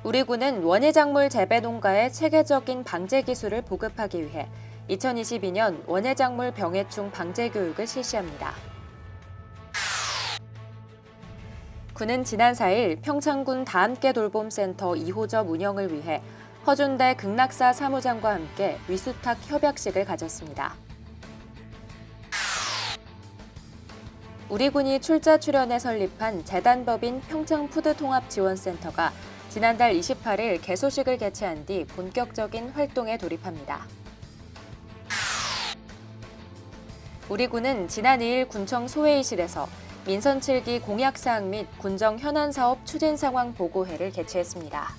우리 군은 원예작물 재배 농가에 체계적인 방제 기술을 보급하기 위해 2022년 원예작물 병해충 방제 교육을 실시합니다. 군은 지난 4일 평창군 다함께 돌봄센터 2호점 운영을 위해 허준대 극락사 사무장과 함께 위수탁 협약식을 가졌습니다. 우리 군이 출자 출연해 설립한 재단법인 평창푸드통합지원센터가 지난달 28일 개소식을 개최한 뒤 본격적인 활동에 돌입합니다. 우리 군은 지난 2일 군청 소회의실에서 민선 7기 공약사항 및 군정 현안사업 추진 상황 보고회를 개최했습니다.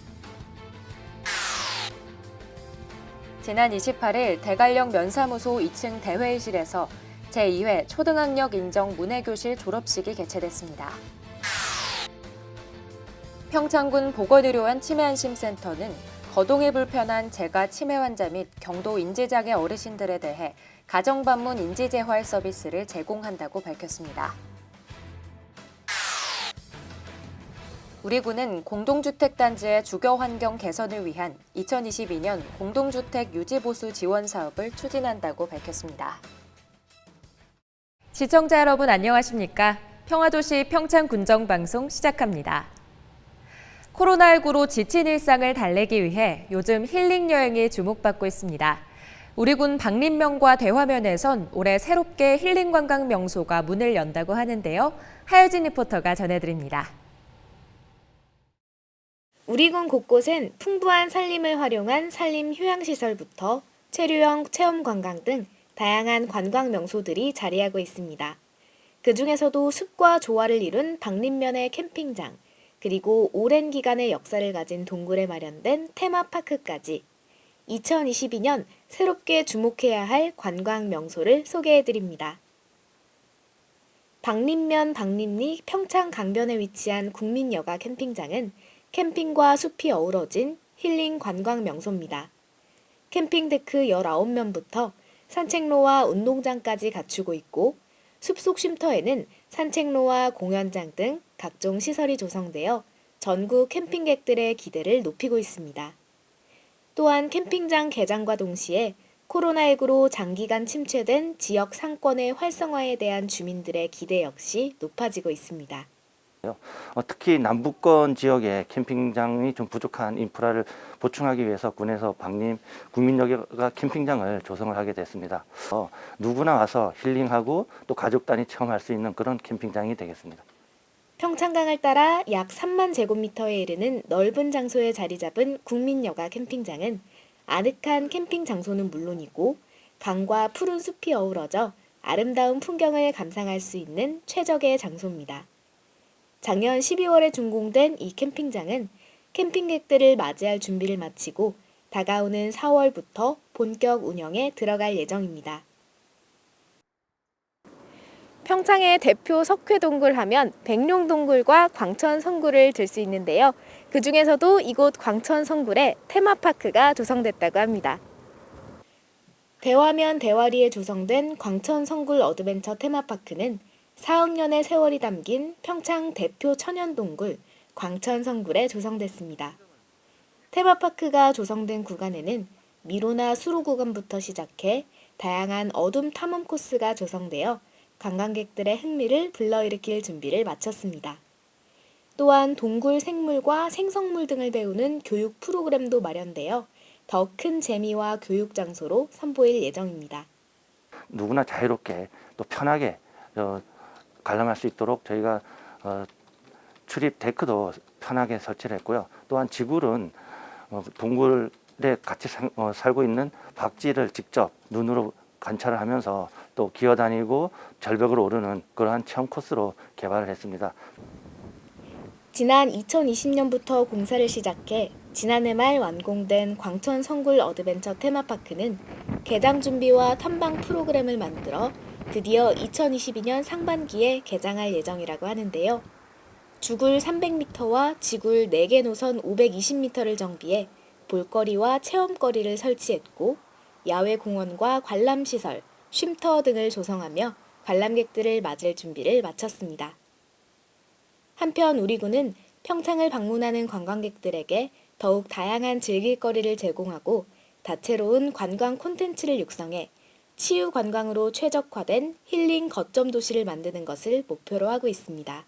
지난 28일 대관령 면사무소 2층 대회의실에서 제2회 초등학력 인정 문해교실 졸업식이 개최됐습니다. 평창군 보건의료원 치매안심센터는 거동이 불편한 재가 치매 환자 및 경도 인지장애 어르신들에 대해 가정방문 인지재활 서비스를 제공한다고 밝혔습니다. 우리 군은 공동주택단지의 주거 환경 개선을 위한 2022년 공동주택 유지보수 지원 사업을 추진한다고 밝혔습니다. 시청자 여러분 안녕하십니까? 평화도시 평창군정방송 시작합니다. 코로나19로 지친 일상을 달래기 위해 요즘 힐링 여행이 주목받고 있습니다. 우리 군 박림면과 대화면에선 올해 새롭게 힐링 관광 명소가 문을 연다고 하는데요. 하여진 리포터가 전해드립니다. 우리 군 곳곳엔 풍부한 산림을 활용한 산림 휴양시설부터 체류형 체험관광 등 다양한 관광 명소들이 자리하고 있습니다. 그중에서도 숲과 조화를 이룬 박림면의 캠핑장, 그리고 오랜 기간의 역사를 가진 동굴에 마련된 테마파크까지 2022년 새롭게 주목해야 할 관광 명소를 소개해드립니다. 박림면 박림리 평창 강변에 위치한 국민여가 캠핑장은 캠핑과 숲이 어우러진 힐링 관광 명소입니다. 캠핑 데크 19면부터 산책로와 운동장까지 갖추고 있고 숲속 쉼터에는 산책로와 공연장 등 각종 시설이 조성되어 전국 캠핑객들의 기대를 높이고 있습니다. 또한 캠핑장 개장과 동시에 코로나19로 장기간 침체된 지역 상권의 활성화에 대한 주민들의 기대 역시 높아지고 있습니다. 특히 남부권 지역에 캠핑장이 좀 부족한 인프라를 보충하기 위해서 군에서 박림 국민여가 캠핑장을 조성을 하게 됐습니다. 누구나 와서 힐링하고 또 가족 단위 체험할 수 있는 그런 캠핑장이 되겠습니다. 평창강을 따라 약 3만 제곱미터에 이르는 넓은 장소에 자리 잡은 국민여가 캠핑장은 아늑한 캠핑 장소는 물론이고 강과 푸른 숲이 어우러져 아름다운 풍경을 감상할 수 있는 최적의 장소입니다. 작년 12월에 준공된 이 캠핑장은 캠핑객들을 맞이할 준비를 마치고 다가오는 4월부터 본격 운영에 들어갈 예정입니다. 평창의 대표 석회동굴 하면 백룡동굴과 광천성굴을 들 수 있는데요. 그중에서도 이곳 광천성굴에 테마파크가 조성됐다고 합니다. 대화면 대화리에 조성된 광천성굴 어드벤처 테마파크는 4억 년의 세월이 담긴 평창 대표 천연동굴 광천성굴에 조성됐습니다. 테마파크가 조성된 구간에는 미로나 수로 구간부터 시작해 다양한 어둠 탐험 코스가 조성되어 관광객들의 흥미를 불러일으킬 준비를 마쳤습니다. 또한 동굴 생물과 생성물 등을 배우는 교육 프로그램도 마련되어 더 큰 재미와 교육 장소로 선보일 예정입니다. 누구나 자유롭게 또 편하게 관람할 수 있도록 저희가 출입 데크도 편하게 설치를 했고요. 또한 지굴은 동굴에 같이 살고 있는 박쥐를 직접 눈으로 관찰을 하면서 또 기어다니고 절벽을 오르는 그러한 체험 코스로 개발을 했습니다. 지난 2020년부터 공사를 시작해 지난해 말 완공된 광천성굴 어드벤처 테마파크는 개장 준비와 탐방 프로그램을 만들어 드디어 2022년 상반기에 개장할 예정이라고 하는데요. 주굴 300m와 지굴 4개 노선 520m를 정비해 볼거리와 체험거리를 설치했고 야외 공원과 관람시설, 쉼터 등을 조성하며 관람객들을 맞을 준비를 마쳤습니다. 한편 우리 군은 평창을 방문하는 관광객들에게 더욱 다양한 즐길거리를 제공하고 다채로운 관광 콘텐츠를 육성해 치유 관광으로 최적화된 힐링 거점 도시를 만드는 것을 목표로 하고 있습니다.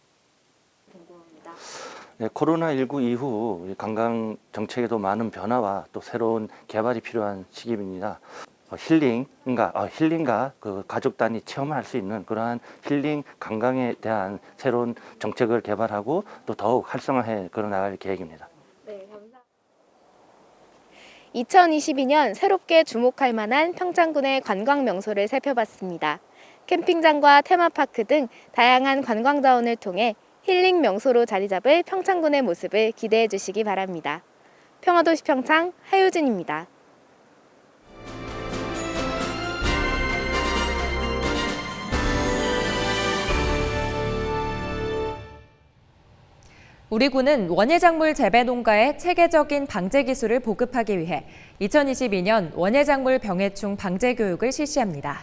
네, 코로나19 이후 관광 정책에도 많은 변화와 또 새로운 개발이 필요한 시기입니다. 힐링과 그 가족 단위 체험할 수 있는 그러한 힐링 관광에 대한 새로운 정책을 개발하고 또 더욱 활성화해 나갈 계획입니다. 2022년 새롭게 주목할 만한 평창군의 관광 명소를 살펴봤습니다. 캠핑장과 테마파크 등 다양한 관광 자원을 통해 힐링 명소로 자리 잡을 평창군의 모습을 기대해 주시기 바랍니다. 평화도시 평창 하유진입니다. 우리 군은 원예작물 재배 농가의 체계적인 방제 기술을 보급하기 위해 2022년 원예작물 병해충 방제 교육을 실시합니다.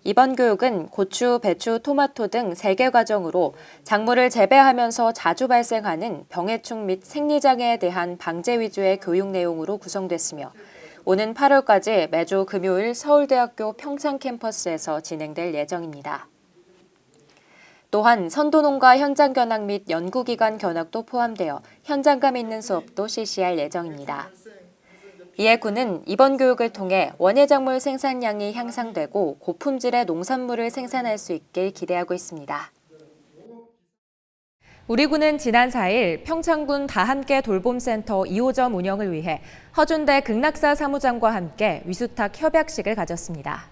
이번 교육은 고추, 배추, 토마토 등 3개 과정으로 작물을 재배하면서 자주 발생하는 병해충 및 생리장애에 대한 방제 위주의 교육 내용으로 구성됐으며 오는 8월까지 매주 금요일 서울대학교 평창 캠퍼스에서 진행될 예정입니다. 또한 선도농가 현장 견학 및 연구기관 견학도 포함되어 현장감 있는 수업도 실시할 예정입니다. 이에 군은 이번 교육을 통해 원예작물 생산량이 향상되고 고품질의 농산물을 생산할 수 있길 기대하고 있습니다. 우리 군은 지난 4일 평창군 다함께 돌봄센터 2호점 운영을 위해 허준대 극락사 사무장과 함께 위수탁 협약식을 가졌습니다.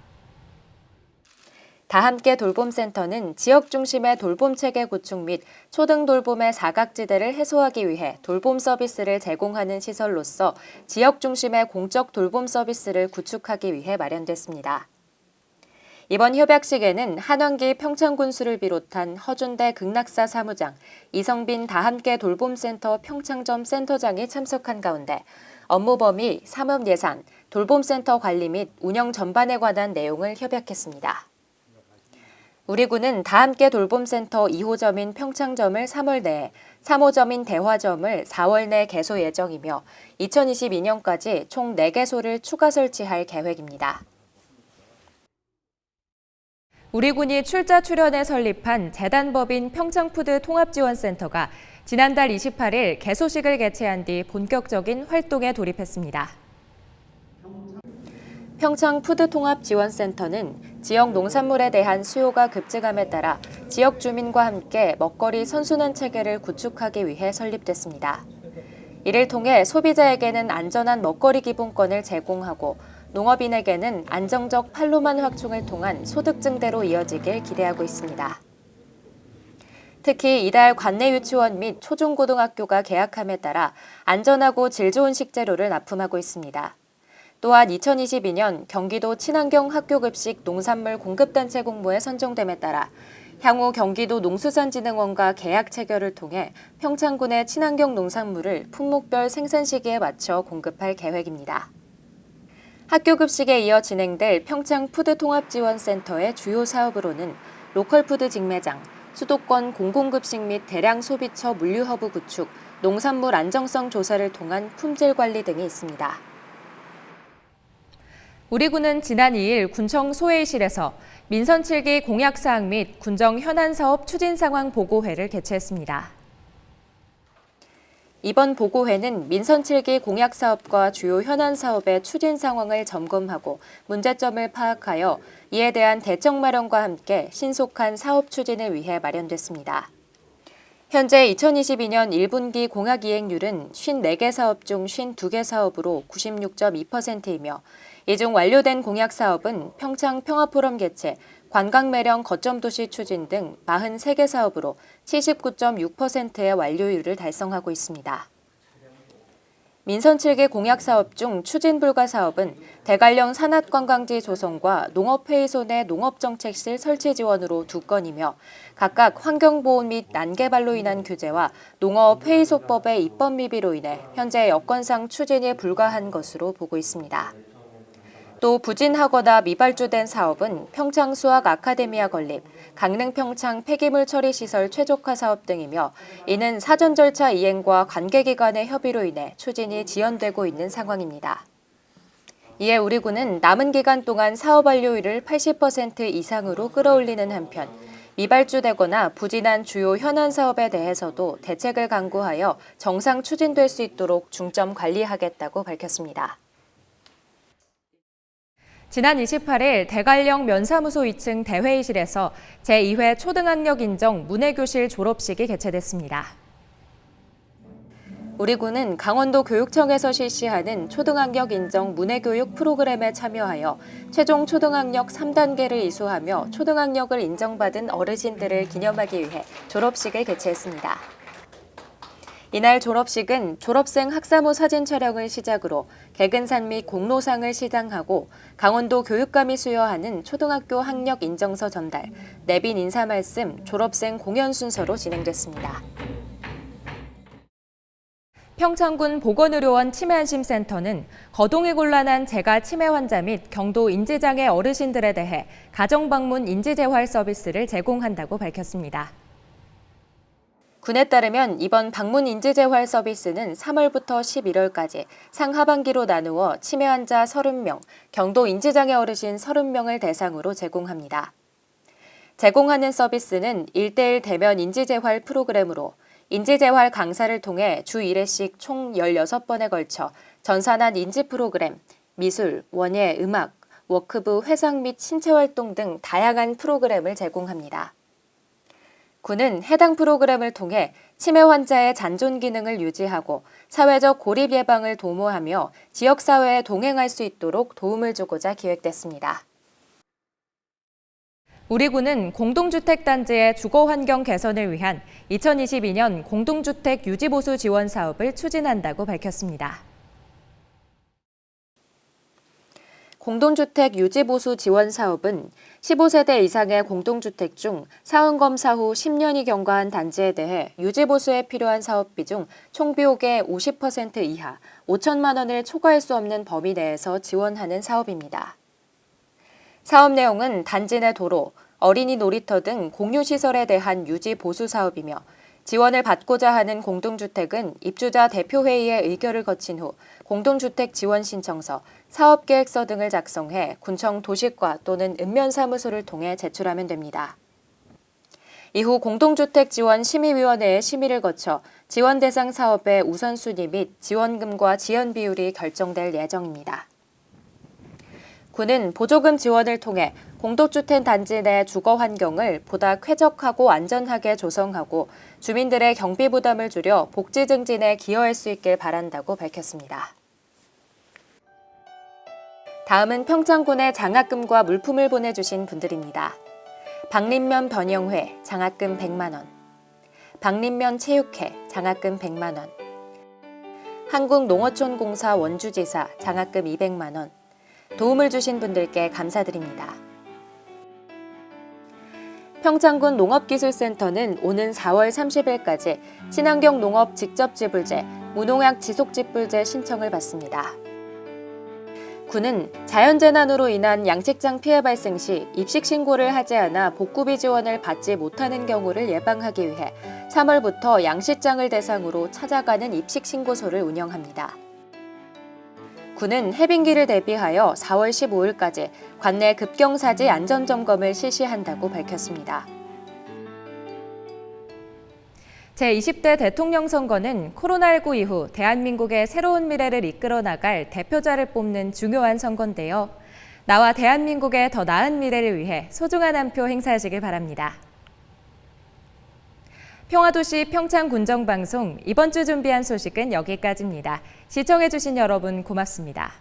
다함께 돌봄센터는 지역 중심의 돌봄체계 구축 및 초등 돌봄의 사각지대를 해소하기 위해 돌봄 서비스를 제공하는 시설로서 지역 중심의 공적 돌봄 서비스를 구축하기 위해 마련됐습니다. 이번 협약식에는 한원기 평창군수를 비롯한 허준대 극락사 사무장, 이성빈 다함께 돌봄센터 평창점 센터장이 참석한 가운데 업무 범위, 사업 예산, 돌봄센터 관리 및 운영 전반에 관한 내용을 협약했습니다. 우리 군은 다함께 돌봄센터 2호점인 평창점을 3월 내에, 3호점인 대화점을 4월 내 개소 예정이며 2022년까지 총 4개소를 추가 설치할 계획입니다. 우리 군이 출자 출연에 설립한 재단법인 평창푸드 통합지원센터가 지난달 28일 개소식을 개최한 뒤 본격적인 활동에 돌입했습니다. 평창푸드통합지원센터는 지역 농산물에 대한 수요가 급증함에 따라 지역 주민과 함께 먹거리 선순환 체계를 구축하기 위해 설립됐습니다. 이를 통해 소비자에게는 안전한 먹거리 기본권을 제공하고 농업인에게는 안정적 판로만 확충을 통한 소득 증대로 이어지길 기대하고 있습니다. 특히 이달 관내 유치원 및 초중고등학교가 개학함에 따라 안전하고 질 좋은 식재료를 납품하고 있습니다. 또한 2022년 경기도 친환경 학교급식 농산물 공급단체 공모에 선정됨에 따라 향후 경기도 농수산진흥원과 계약 체결을 통해 평창군의 친환경 농산물을 품목별 생산 시기에 맞춰 공급할 계획입니다. 학교급식에 이어 진행될 평창푸드통합지원센터의 주요 사업으로는 로컬푸드 직매장, 수도권 공공급식 및 대량 소비처 물류허브 구축, 농산물 안정성 조사를 통한 품질 관리 등이 있습니다. 우리 군은 지난 2일 군청 소회의실에서 민선 7기 공약사항 및 군정 현안사업 추진상황 보고회를 개최했습니다. 이번 보고회는 민선 7기 공약사업과 주요 현안사업의 추진 상황을 점검하고 문제점을 파악하여 이에 대한 대책 마련과 함께 신속한 사업 추진을 위해 마련됐습니다. 현재 2022년 1분기 공약 이행률은 54개 사업 중 52개 사업으로 96.2%이며 이 중 완료된 공약 사업은 평창 평화포럼 개최, 관광매령 거점도시 추진 등 43개 사업으로 79.6%의 완료율을 달성하고 있습니다. 민선 7개 공약 사업 중 추진 불가 사업은 대관령 산악관광지 조성과 농업회의소 내 농업정책실 설치 지원으로 2건이며 각각 환경보호 및 난개발로 인한 규제와 농업회의소법의 입법 미비로 인해 현재 여건상 추진이 불가한 것으로 보고 있습니다. 또 부진하거나 미발주된 사업은 평창 수학 아카데미아 건립, 강릉 평창 폐기물 처리 시설 최적화 사업 등이며 이는 사전 절차 이행과 관계기관의 협의로 인해 추진이 지연되고 있는 상황입니다. 이에 우리 군은 남은 기간 동안 사업 완료율을 80% 이상으로 끌어올리는 한편 미발주되거나 부진한 주요 현안 사업에 대해서도 대책을 강구하여 정상 추진될 수 있도록 중점 관리하겠다고 밝혔습니다. 지난 28일 대관령 면사무소 2층 대회의실에서 제2회 초등학력 인정 문해교실 졸업식이 개최됐습니다. 우리 군은 강원도 교육청에서 실시하는 초등학력 인정 문해교육 프로그램에 참여하여 최종 초등학력 3단계를 이수하며 초등학력을 인정받은 어르신들을 기념하기 위해 졸업식을 개최했습니다. 이날 졸업식은 졸업생 학사모 사진 촬영을 시작으로 개근산 및 공로상을 시상하고 강원도 교육감이 수여하는 초등학교 학력 인정서 전달, 내빈 인사 말씀, 졸업생 공연 순서로 진행됐습니다. 평창군 보건의료원 치매안심센터는 거동이 곤란한 재가 치매 환자 및 경도 인지장애 어르신들에 대해 가정방문 인지재활 서비스를 제공한다고 밝혔습니다. 군에 따르면 이번 방문 인지재활 서비스는 3월부터 11월까지 상하반기로 나누어 치매 환자 30명, 경도 인지장애 어르신 30명을 대상으로 제공합니다. 제공하는 서비스는 1:1 대면 인지재활 프로그램으로 인지재활 강사를 통해 주 1회씩 총 16번에 걸쳐 전산한 인지 프로그램, 미술, 원예, 음악, 워크부, 회상 및 신체활동 등 다양한 프로그램을 제공합니다. 군은 해당 프로그램을 통해 치매 환자의 잔존 기능을 유지하고 사회적 고립 예방을 도모하며 지역사회에 동행할 수 있도록 도움을 주고자 기획됐습니다. 우리 군은 공동주택 단지의 주거 환경 개선을 위한 2022년 공동주택 유지보수 지원 사업을 추진한다고 밝혔습니다. 공동주택 유지보수 지원 사업은 15세대 이상의 공동주택 중 사후검사 후 10년이 경과한 단지에 대해 유지보수에 필요한 사업비 중 총비용의 50% 이하, 5천만 원을 초과할 수 없는 범위 내에서 지원하는 사업입니다. 사업 내용은 단지 내 도로, 어린이 놀이터 등 공유시설에 대한 유지 보수 사업이며 지원을 받고자 하는 공동주택은 입주자 대표회의의 의결을 거친 후 공동주택 지원 신청서, 사업계획서 등을 작성해 군청 도시과 또는 읍면사무소를 통해 제출하면 됩니다. 이후 공동주택 지원 심의위원회의 심의를 거쳐 지원 대상 사업의 우선순위 및 지원금과 지연 비율이 결정될 예정입니다. 군은 보조금 지원을 통해 공동주택 단지 내 주거 환경을 보다 쾌적하고 안전하게 조성하고 주민들의 경비 부담을 줄여 복지 증진에 기여할 수 있길 바란다고 밝혔습니다. 다음은 평창군의 장학금과 물품을 보내주신 분들입니다. 박린면 변영회 장학금 100만 원, 박린면 체육회 장학금 100만 원, 한국농어촌공사 원주지사 장학금 200만 원, 도움을 주신 분들께 감사드립니다. 평창군 농업기술센터는 오는 4월 30일까지 친환경 농업 직접지불제, 무농약 지속지불제 신청을 받습니다. 군은 자연재난으로 인한 양식장 피해 발생 시 입식 신고를 하지 않아 복구비 지원을 받지 못하는 경우를 예방하기 위해 3월부터 양식장을 대상으로 찾아가는 입식 신고소를 운영합니다. 군은 해빙기를 대비하여 4월 15일까지 관내 급경사지 안전점검을 실시한다고 밝혔습니다. 제20대 대통령 선거는 코로나19 이후 대한민국의 새로운 미래를 이끌어 나갈 대표자를 뽑는 중요한 선거인데요. 나와 대한민국의 더 나은 미래를 위해 소중한 한 표 행사하시길 바랍니다. 평화도시 평창군정방송 이번 주 준비한 소식은 여기까지입니다. 시청해주신 여러분 고맙습니다.